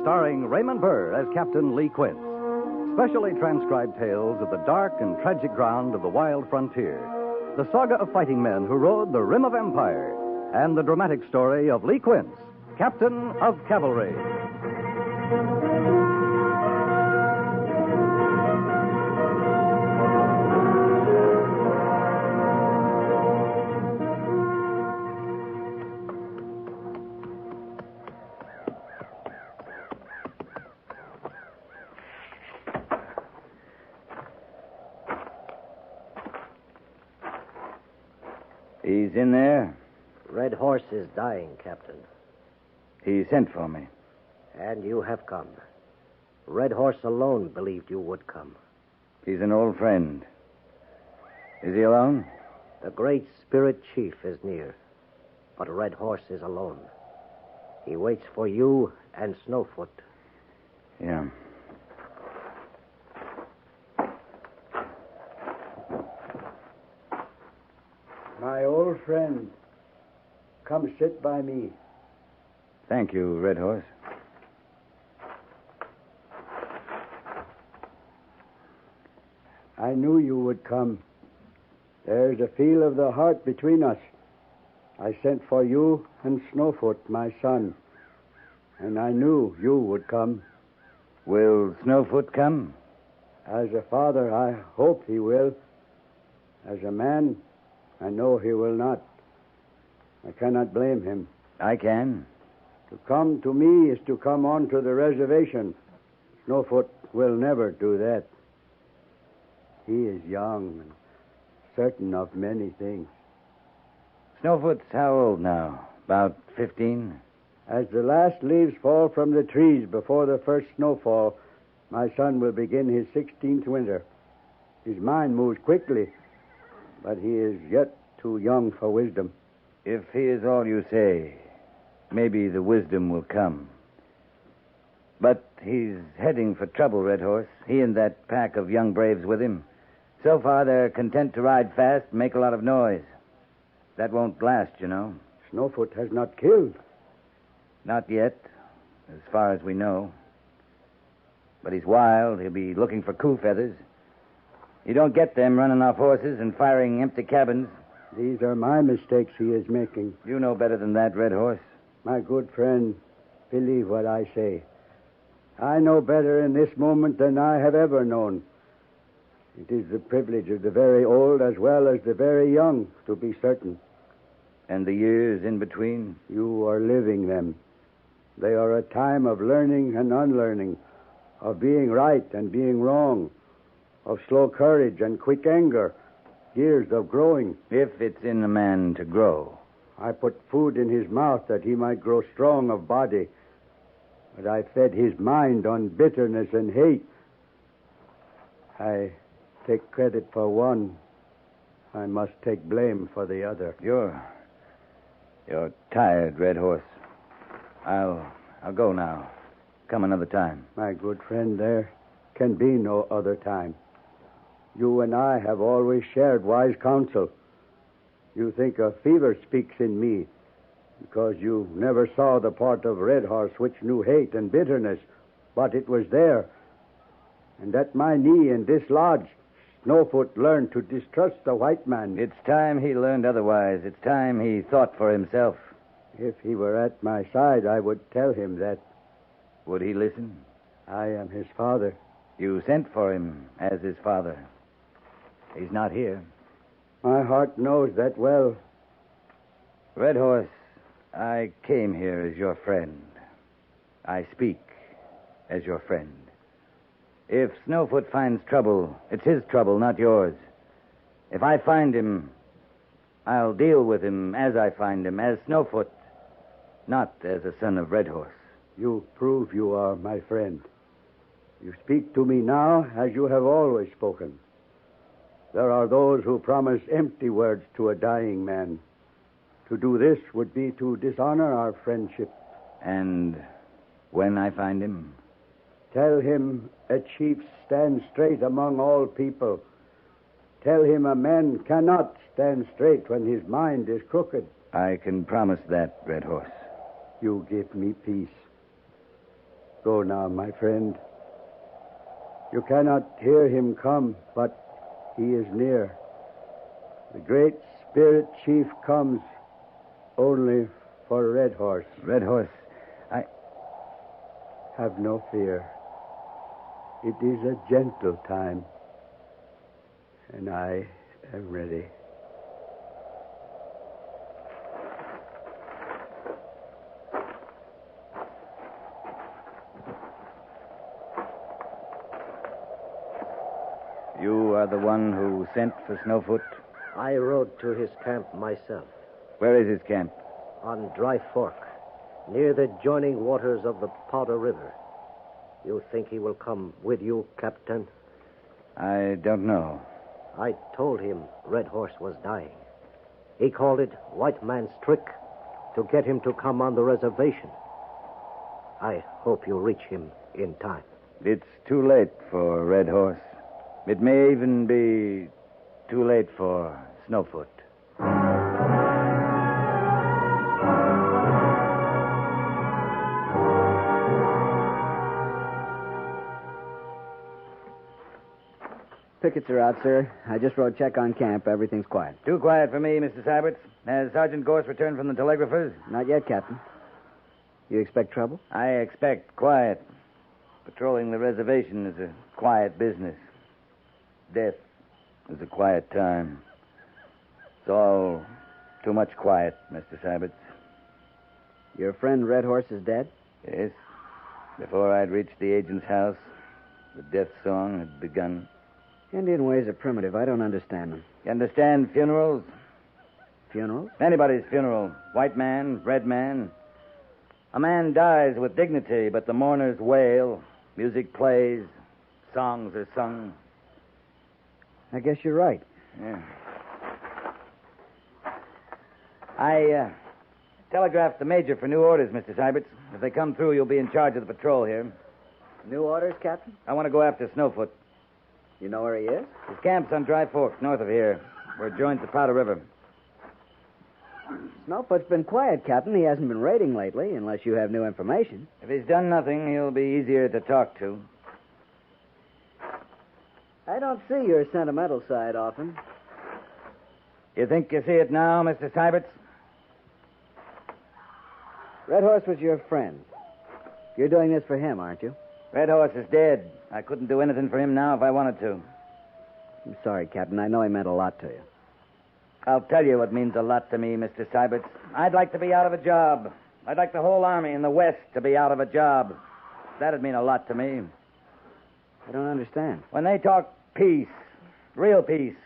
starring Raymond Burr as Captain Lee Quince. Specially transcribed tales of the dark and tragic ground of the wild frontier. The saga of fighting men who rode the rim of empire. And the dramatic story of Lee Quince, Captain of Cavalry. He's in there? Red Horse is dying, Captain. He sent for me. And you have come. Red Horse alone believed you would come. He's an old friend. Is he alone? The great spirit chief is near, but Red Horse is alone. He waits for you and Snowfoot. Yeah. My old friend, come sit by me. Thank you, Red Horse. I knew you would come. There's a feel of the heart between us. I sent for you and Snowfoot, my son, and I knew you would come. Will Snowfoot come? As a father, I hope he will. As a man, I know he will not. I cannot blame him. I can. To come to me is to come on to the reservation. Snowfoot will never do that. He is young and certain of many things. Snowfoot's how old now? About 15? As the last leaves fall from the trees before the first snowfall, my son will begin his 16th winter. His mind moves quickly, but he is yet too young for wisdom. If he is all you say, maybe the wisdom will come. But he's heading for trouble, Red Horse. He and that pack of young braves with him. So far, they're content to ride fast and make a lot of noise. That won't last, you know. Snowfoot has not killed. Not yet, as far as we know. But he's wild. He'll be looking for coup feathers. You don't get them running off horses and firing empty cabins. These are my mistakes he is making. You know better than that, Red Horse. My good friend, believe what I say. I know better in this moment than I have ever known. It is the privilege of the very old as well as the very young to be certain. And the years in between? You are living them. They are a time of learning and unlearning, of being right and being wrong, of slow courage and quick anger, years of growing. If it's in a man to grow. I put food in his mouth that he might grow strong of body, but I fed his mind on bitterness and hate. I take credit for one. I must take blame for the other. You're tired, Red Horse. I'll go now. Come another time. My good friend, there can be no other time. You and I have always shared wise counsel. You think a fever speaks in me because you never saw the part of Red Horse which knew hate and bitterness, but it was there. And at my knee in this lodge, Snowfoot learned to distrust the white man. It's time he learned otherwise. It's time he thought for himself. If he were at my side, I would tell him that. Would he listen? I am his father. You sent for him as his father. He's not here. My heart knows that well. Red Horse, I came here as your friend. I speak as your friend. If Snowfoot finds trouble, it's his trouble, not yours. If I find him, I'll deal with him as I find him, as Snowfoot, not as a son of Red Horse. You prove you are my friend. You speak to me now as you have always spoken. There are those who promise empty words to a dying man. To do this would be to dishonor our friendship. And when I find him? Tell him a chief stands straight among all people. Tell him a man cannot stand straight when his mind is crooked. I can promise that, Red Horse. You give me peace. Go now, my friend. You cannot hear him come, but he is near. The great spirit chief comes only for Red Horse. Red Horse, Have no fear. It is a gentle time, and I am ready. You are the one who sent for Snowfoot? I rode to his camp myself, Where is his camp? on Dry Fork, near the joining waters of the Powder River. You think he will come with you, Captain? I don't know. I told him Red Horse was dying. He called it white man's trick to get him to come on the reservation. I hope you reach him in time. It's too late for Red Horse. It may even be too late for Snowfoot. Pickets are out, sir. I just rode check on camp. Everything's quiet. Too quiet for me, Mr. Syberts. Has Sergeant Gorse returned from the telegraphers? Not yet, Captain. You expect trouble? I expect quiet. Patrolling the reservation is a quiet business. Death is a quiet time. It's all too much quiet, Mr. Syberts. Your friend Red Horse is dead? Yes. Before I'd reached the agent's house, the death song had begun. Indian ways are primitive. I don't understand them. You understand funerals? Funerals? Anybody's funeral. White man, red man. A man dies with dignity, but the mourners wail. Music plays. Songs are sung. I guess you're right. Yeah. I telegraphed the major for new orders, Mr. Syberts. If they come through, you'll be in charge of the patrol here. New orders, Captain? I want to go after Snowfoot. You know where he is? His camp's on Dry Fork, north of here, where it joins the Powder River. Snowfoot's been quiet, Captain. He hasn't been raiding lately, unless you have new information. If he's done nothing, he'll be easier to talk to. I don't see your sentimental side often. You think you see it now, Mr. Syberts? Red Horse was your friend. You're doing this for him, aren't you? Red Horse is dead. I couldn't do anything for him now if I wanted to. I'm sorry, Captain. I know he meant a lot to you. I'll tell you what means a lot to me, Mr. Syberts. I'd like to be out of a job. I'd like the whole army in the West to be out of a job. That'd mean a lot to me. I don't understand. When they talk peace, real peace,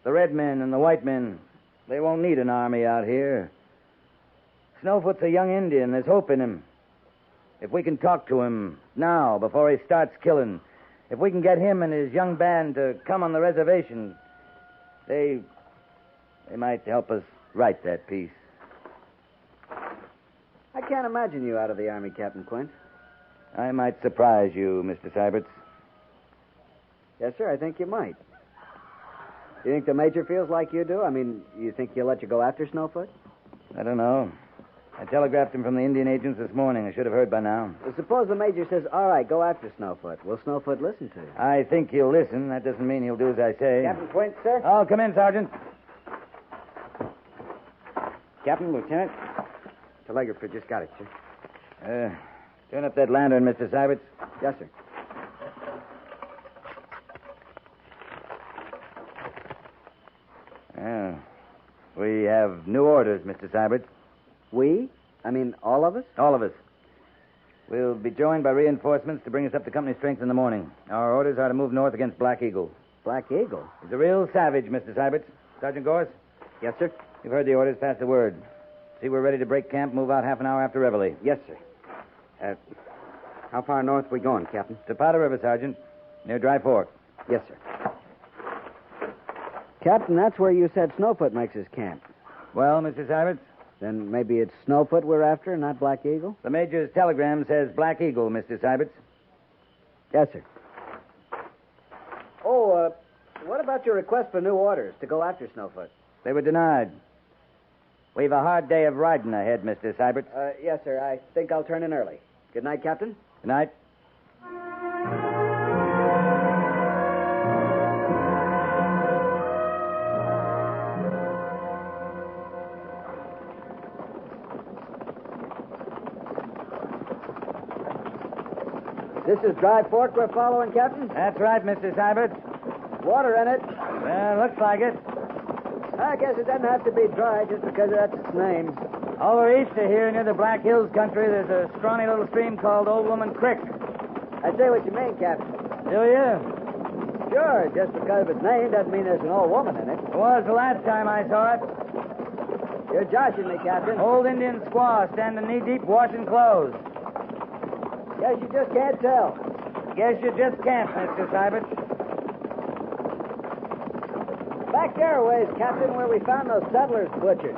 the red men and the white men, they won't need an army out here. Snowfoot's a young Indian. There's hope in him. If we can talk to him now, before he starts killing, if we can get him and his young band to come on the reservation, they might help us write that peace. I can't imagine you out of the Army, Captain Quint. I might surprise you, Mr. Syberts. Yes, sir, I think you might. You think the Major feels like you do? I mean, you think he'll let you go after Snowfoot? I don't know. I telegraphed him from the Indian agents this morning. I should have heard by now. Well, suppose the Major says, all right, go after Snowfoot. Will Snowfoot listen to you? I think he'll listen. That doesn't mean he'll do as I say. Captain Quint, sir? Oh, come in, Sergeant. Captain, Lieutenant. Telegrapher just got it, sir. Turn up that lantern, Mr. Syberts. Yes, sir. Yeah. We have new orders, Mr. Syberts. We? I mean, all of us? All of us. We'll be joined by reinforcements to bring us up to company strength in the morning. Our orders are to move north against Black Eagle. Black Eagle? He's a real savage, Mr. Syberts. Sergeant Gorse? Yes, sir. You've heard the orders. Pass the word. See, we're ready to break camp, move out half an hour after reveille. Yes, sir. How far north are we going, Captain? To Powder River, Sergeant. Near Dry Fork. Yes, sir. Captain, that's where you said Snowfoot makes his camp. Well, Mr. Syberts? Then maybe it's Snowfoot we're after, not Black Eagle? The Major's telegram says Black Eagle, Mr. Syberts. Yes, sir. Oh, what about your request for new orders to go after Snowfoot? They were denied. We've a hard day of riding ahead, Mr. Syberts. Yes, sir. I think I'll turn in early. Good night, Captain. Good night. This is Dry Fork we're following, Captain? That's right, Mr. Seibert. Water in it. Well, looks like it. I guess it doesn't have to be dry just because that's its name. Over east of here, near the Black Hills country, there's a scrawny little stream called Old Woman Creek. I say what you mean, Captain. Do you? Sure, just because of its name doesn't mean there's an old woman in it. It was the last time I saw it. You're joshing me, Captain. Old Indian squaw standing knee-deep washing clothes. Guess you just can't tell. Guess you just can't, Mr. Seibert. Back there a ways, Captain, where we found those settlers butchered.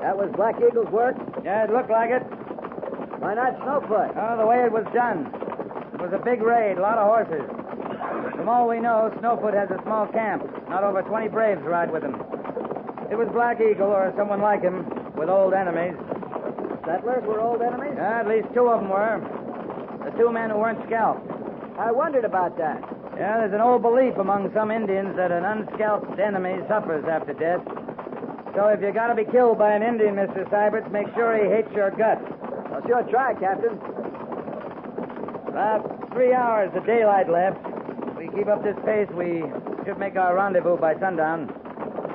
That was Black Eagle's work? Yeah, it looked like it. Why not Snowfoot? Oh, the way it was done. It was a big raid, a lot of horses. From all we know, Snowfoot has a small camp. Not over 20 braves ride with him. It was Black Eagle or someone like him with old enemies. Settlers were old enemies? At least two of them were. The two men who weren't scalped. I wondered about that. Yeah, there's an old belief among some Indians that an unscalped enemy suffers after death. So if you gotta be killed by an Indian, Mr. Seibert, make sure he hates your guts. I'll sure try, Captain. About 3 hours of daylight left. If we keep up this pace, we should make our rendezvous by sundown.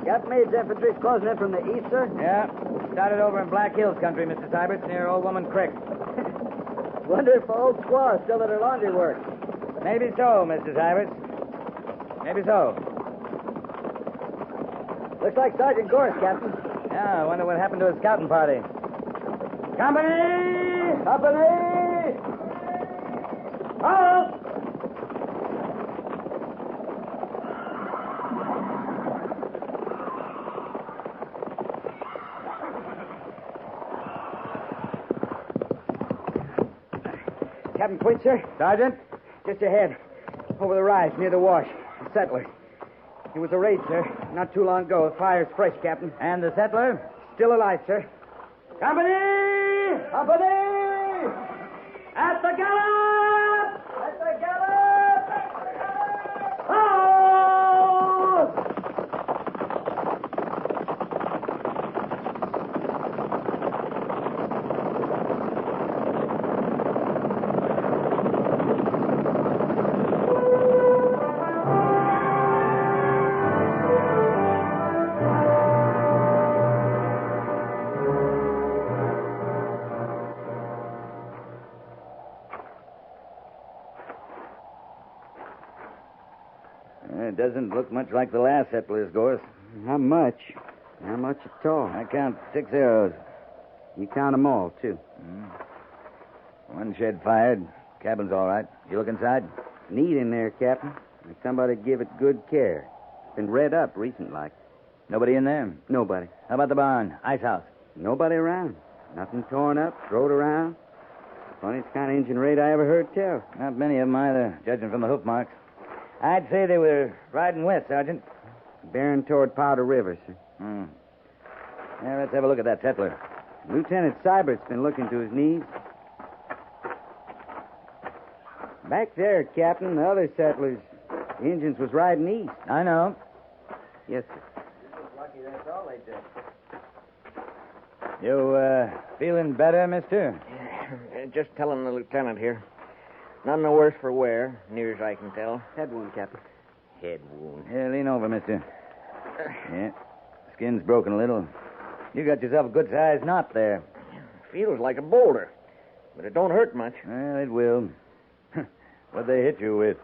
Captain Meade's infantry's closing in from the east, sir? Yeah. Started over in Black Hills country, Mr. Seibert, near Old Woman Creek. Wonder if the old squaw's still at her laundry work. Maybe so, Mr. Seibert. Maybe so. Looks like Sergeant Gorse, Captain. Yeah, I wonder what happened to his scouting party. Company! Company! Halt! Captain Quint, sir? Sergeant? Just ahead. Over the rise, near the wash. The settler. It was a raid, sir. Not too long ago. The fire's fresh, Captain. And the settler? Still alive, sir. Company! Company! At the gallop! At the gallop! Halt! It doesn't look much like the last settlers, Gorse. Not much. Not much at all. I count 6 arrows. You count them all, too. One shed fired. Cabin's all right. You look inside? Neat in there, Captain. And somebody give it good care. Been redd up recent like. Nobody in there? Nobody. How about the barn? Ice house? Nobody around. Nothing torn up, throwed around. Funniest kind of engine raid I ever heard tell. Not many of them either, judging from the hoof marks. I'd say they were riding west, Sergeant. Bearing toward Powder River, sir. Yeah, let's have a look at that settler. Lieutenant Seibert's been looking to his knees. Back there, Captain, the other settlers. The Indians was riding east. I know. Yes, sir. Lucky that's all they did. You, feeling better, mister? Just telling the lieutenant here. None the worse for wear, near as I can tell. Head wound, Captain. Head wound. Yeah, lean over, mister. Yeah. Skin's broken a little. You got yourself a good-sized knot there. Feels like a boulder, but it don't hurt much. Well, it will. What'd they hit you with?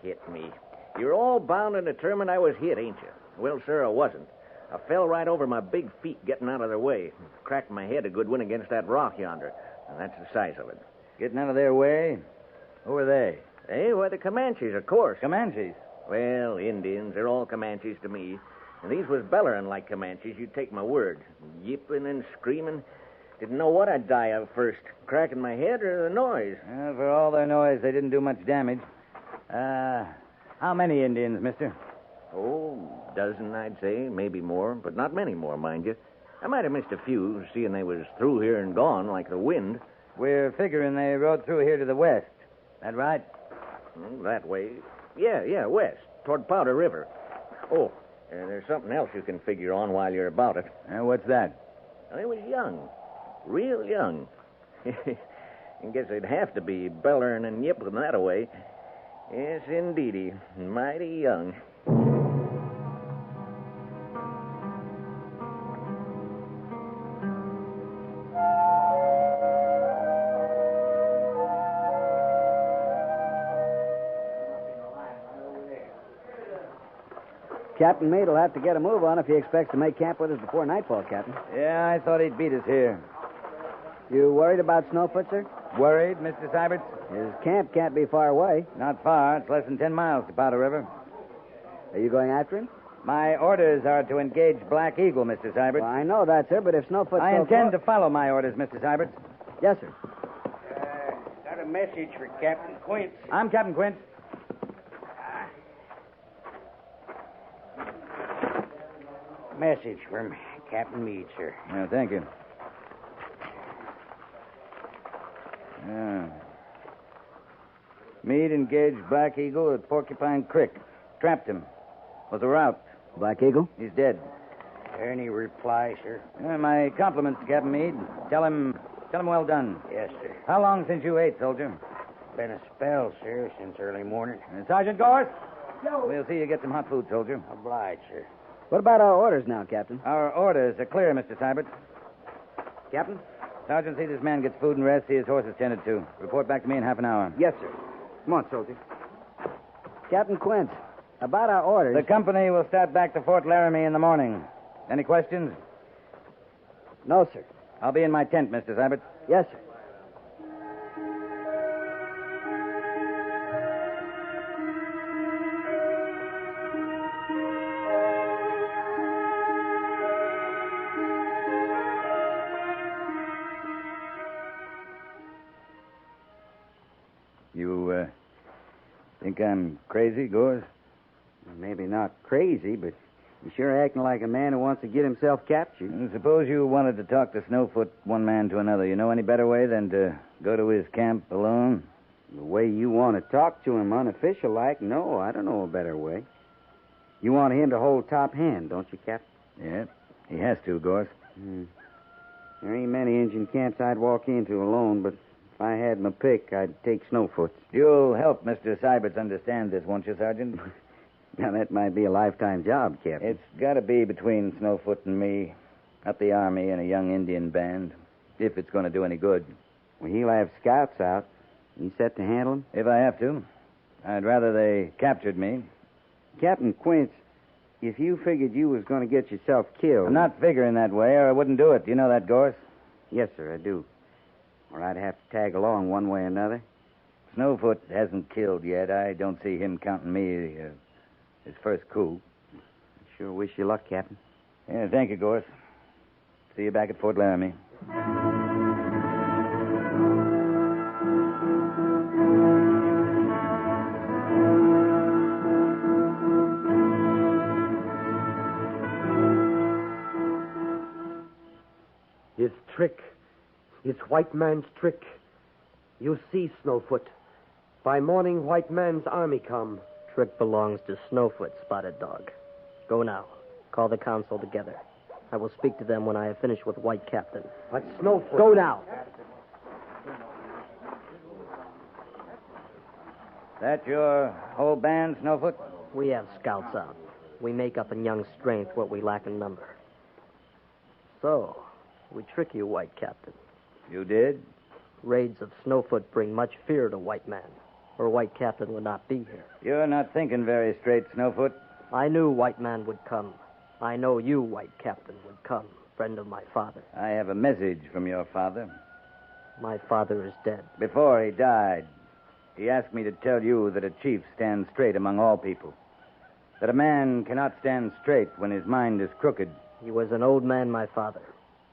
Hit me. You're all bound and determined I was hit, ain't you? Well, sir, I wasn't. I fell right over my big feet getting out of their way. Cracked my head a good one against that rock yonder. And that's the size of it. Getting out of their way? Who are they? They were the Comanches, of course. Comanches. Well, Indians, they're all Comanches to me. And these was bellering like Comanches, you'd take my word. Yipping and screaming. Didn't know what I'd die of first, cracking my head or the noise. Well, for all their noise, they didn't do much damage. How many Indians, mister? Oh, dozen, I'd say, maybe more, but not many more, mind you. I might have missed a few, seeing they was through here and gone like the wind. We're figuring they rode through here to the west. That right? That way. Yeah, west, toward Powder River. Oh, there's something else you can figure on while you're about it. What's that? I was young. Real young. I guess they'd have to be bellering and yipping that away. Yes, indeedy. Mighty young. Captain Meade will have to get a move on if he expects to make camp with us before nightfall, Captain. Yeah, I thought he'd beat us here. You worried about Snowfoot, sir? Worried, Mr. Syberts? His camp can't be far away. Not far. It's less than 10 miles to Powder River. Are you going after him? My orders are to engage Black Eagle, Mr. Syberts. Well, I know that, sir, but if Snowfoot's I so intend close- to follow my orders, Mr. Syberts. Yes, sir. Got a message for Captain Quince. I'm Captain Quint. Message from Captain Meade, sir. Yeah, thank you. Yeah. Meade engaged Black Eagle at Porcupine Creek. Trapped him. Was a rout. Black Eagle? He's dead. Any reply, sir? My compliments to Captain Meade. Tell him well done. Yes, sir. How long since you ate, soldier? Been a spell, sir, since early morning. Sergeant Gorse? We'll see you get some hot food, soldier. Obliged, sir. What about our orders now, Captain? Our orders are clear, Mr. Sybert. Captain? Sergeant, see this man gets food and rest, see his horse is tended to. Report back to me in half an hour. Yes, sir. Come on, soldier. Captain Quince, about our orders. The company will start back to Fort Laramie in the morning. Any questions? No, sir. I'll be in my tent, Mr. Sybert. Yes, sir. You, think I'm crazy, Gorse? Maybe not crazy, but you're sure acting like a man who wants to get himself captured. Suppose you wanted to talk to Snowfoot one man to another. You know any better way than to go to his camp alone? The way you want to talk to him unofficial like, no, I don't know a better way. You want him to hold top hand, don't you, Cap? Yeah, he has to, Gorse. There ain't many Indian camps I'd walk into alone, but if I had my pick, I'd take Snowfoot's. You'll help Mr. Syberts understand this, won't you, Sergeant? Now, that might be a lifetime job, Captain. It's got to be between Snowfoot and me, not the Army and a young Indian band, if it's going to do any good. Well, he'll have scouts out. You set to handle him? If I have to. I'd rather they captured me. Captain Quince, if you figured you was going to get yourself killed... I'm not figuring that way, or I wouldn't do it. You know that, Gorse? Yes, sir, I do. Or I'd have to tag along one way or another. Snowfoot hasn't killed yet. I don't see him counting me his first coup. I sure wish you luck, Captain. Yeah, thank you, Gorse. See you back at Fort Laramie. His trick. His white man's trick. You see, Snowfoot. By morning, white man's army come. Trick belongs to Snowfoot, Spotted Dog. Go now. Call the council together. I will speak to them when I have finished with White Captain. But Snowfoot... Go now. That your whole band, Snowfoot? We have scouts out. We make up in young strength what we lack in number. So, we trick you, White Captain. You did? Raids of Snowfoot bring much fear to white man, or White Captain would not be here. You're not thinking very straight, Snowfoot. I knew white man would come. I know you, White Captain, would come, friend of my father. I have a message from your father. My father is dead. Before he died, he asked me to tell you that a chief stands straight among all people. That a man cannot stand straight when his mind is crooked. He was an old man, my father.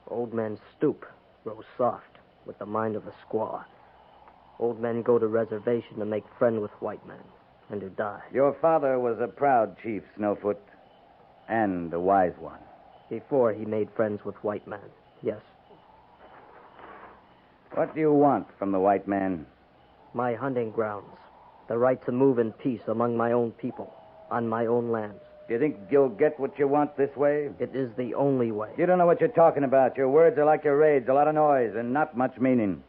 Old men stoop, grow soft, with the mind of a squaw. Old men go to reservation to make friend with white men, and to die. Your father was a proud chief, Snowfoot, and a wise one. Before he made friends with white man, yes. What do you want from the white man? My hunting grounds. The right to move in peace among my own people, on my own lands. Do you think you'll get what you want this way? It is the only way. You don't know what you're talking about. Your words are like your raids, a lot of noise and not much meaning.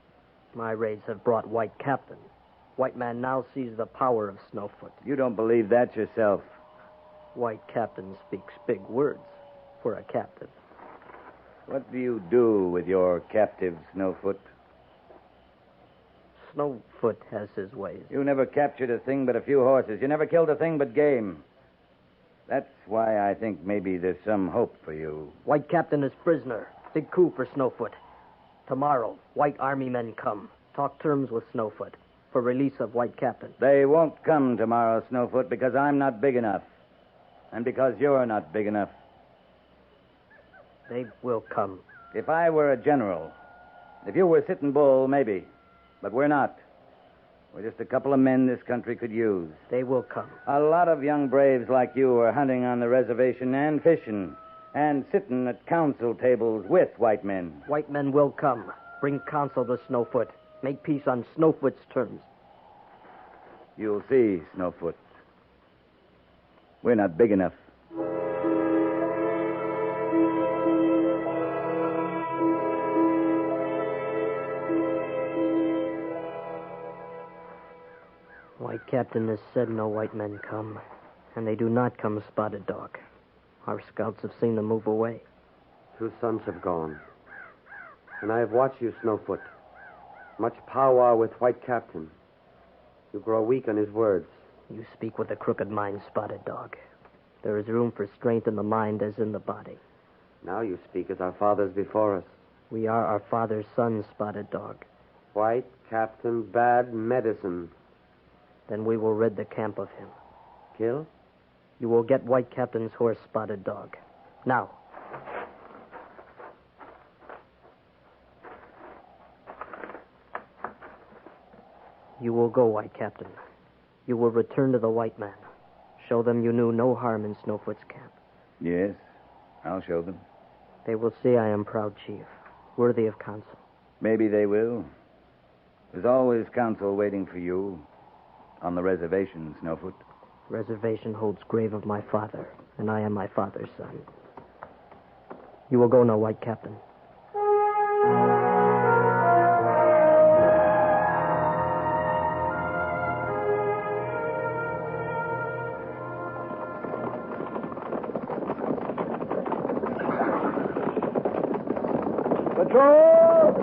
My raids have brought White Captain. White man now sees the power of Snowfoot. You don't believe that yourself. White Captain speaks big words for a captive. What do you do with your captive, Snowfoot? Snowfoot has his ways. You never captured a thing but a few horses. You never killed a thing but game. That's why I think maybe there's some hope for you. White Captain is prisoner. Big coup for Snowfoot. Tomorrow, White Army men come. Talk terms with Snowfoot for release of White Captain. They won't come tomorrow, Snowfoot, because I'm not big enough. And because you're not big enough. They will come. If I were a general, if you were Sitting Bull, maybe. But we're not. We're just a couple of men this country could use. They will come. A lot of young braves like you are hunting on the reservation and fishing and sitting at council tables with white men. White men will come. Bring counsel to Snowfoot. Make peace on Snowfoot's terms. You'll see, Snowfoot. We're not big enough. White Captain has said no white men come, and they do not come, Spotted Dog. Our scouts have seen them move away. 2 sons have gone. And I have watched you, Snowfoot. Much powwow with White Captain. You grow weak on his words. You speak with a crooked mind, Spotted Dog. There is room for strength in the mind as in the body. Now you speak as our fathers before us. We are our father's sons, Spotted Dog. White Captain, bad medicine. Then we will rid the camp of him. Kill? You will get White Captain's horse, Spotted Dog. Now. You will go, White Captain. You will return to the white man. Show them you knew no harm in Snowfoot's camp. Yes, I'll show them. They will see I am proud chief, worthy of counsel. Maybe they will. There's always counsel waiting for you on the reservation, Snowfoot. Reservation holds grave of my father, and I am my father's son. You will go now, White Captain. Patrol!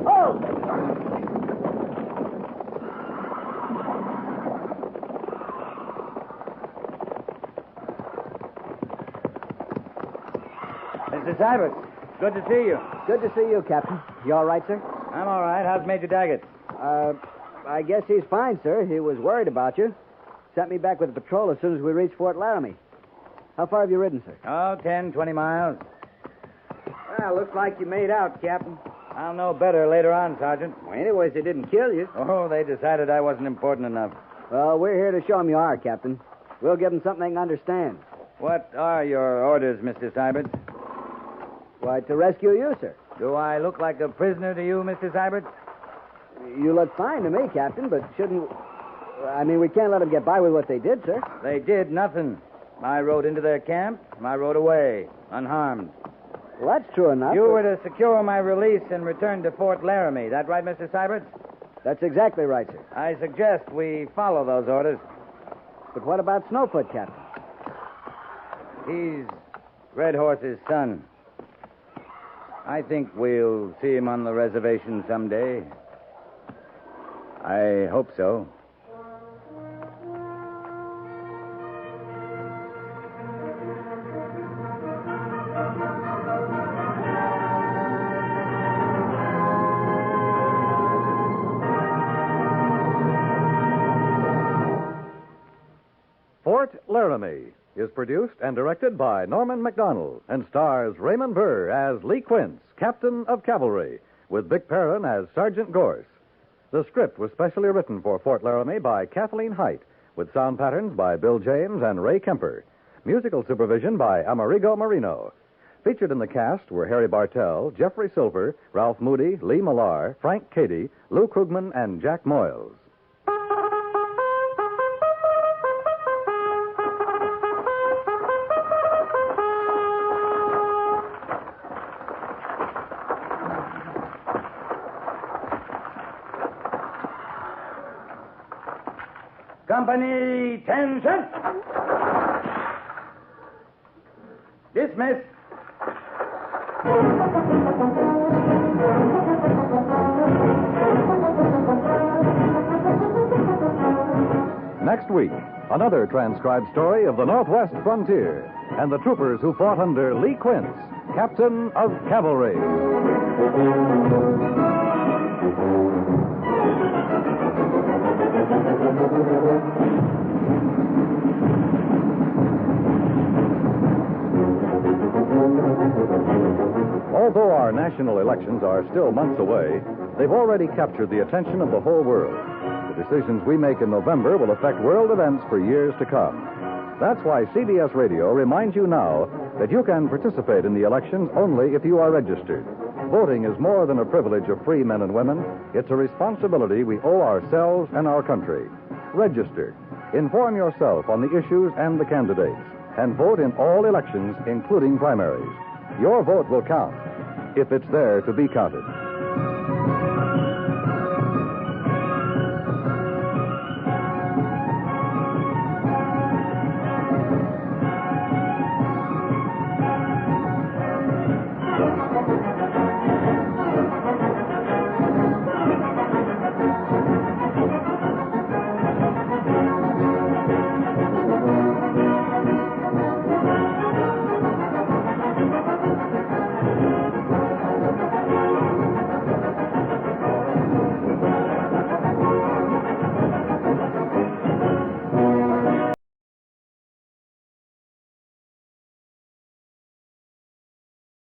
Halt! Mr. Cybert, good to see you. Good to see you, Captain. You all right, sir? I'm all right. How's Major Daggett? I guess he's fine, sir. He was worried about you. Sent me back with the patrol as soon as we reached Fort Laramie. How far have you ridden, sir? Oh, 10, 20 miles. Well, looks like you made out, Captain. I'll know better later on, Sergeant. Well, anyways, they didn't kill you. Oh, they decided I wasn't important enough. Well, we're here to show them you are, Captain. We'll give them something they can understand. What are your orders, Mr. Cybert? Why, to rescue you, sir. Do I look like a prisoner to you, Mr. Cybert? You look fine to me, Captain, but shouldn't... I mean, we can't let them get by with what they did, sir. They did nothing. I rode into their camp. I rode away, unharmed. Well, that's true enough. You were to secure my release and return to Fort Laramie. That right, Mr. Cybert? That's exactly right, sir. I suggest we follow those orders. But what about Snowfoot, Captain? He's Red Horse's son. I think we'll see him on the reservation someday. I hope so. Fort Laramie is produced and directed by Norman MacDonald and stars Raymond Burr as Lee Quince, Captain of Cavalry, with Vic Perrin as Sergeant Gorse. The script was specially written for Fort Laramie by Kathleen Height, with sound patterns by Bill James and Ray Kemper. Musical supervision by Amerigo Marino. Featured in the cast were Harry Bartell, Jeffrey Silver, Ralph Moody, Lee Millar, Frank Cady, Lou Krugman, and Jack Moyles. Company, 10-shot. Dismiss. Next week, another transcribed story of the Northwest frontier and the troopers who fought under Lee Quince, Captain of Cavalry. Although our national elections are still months away, they've already captured the attention of the whole world. The decisions we make in November will affect world events for years to come. That's why CBS Radio reminds you now that you can participate in the elections only if you are registered. Voting is more than a privilege of free men and women. It's a responsibility we owe ourselves and our country. Register. Inform yourself on the issues and the candidates. And vote in all elections, including primaries. Your vote will count if it's there to be counted.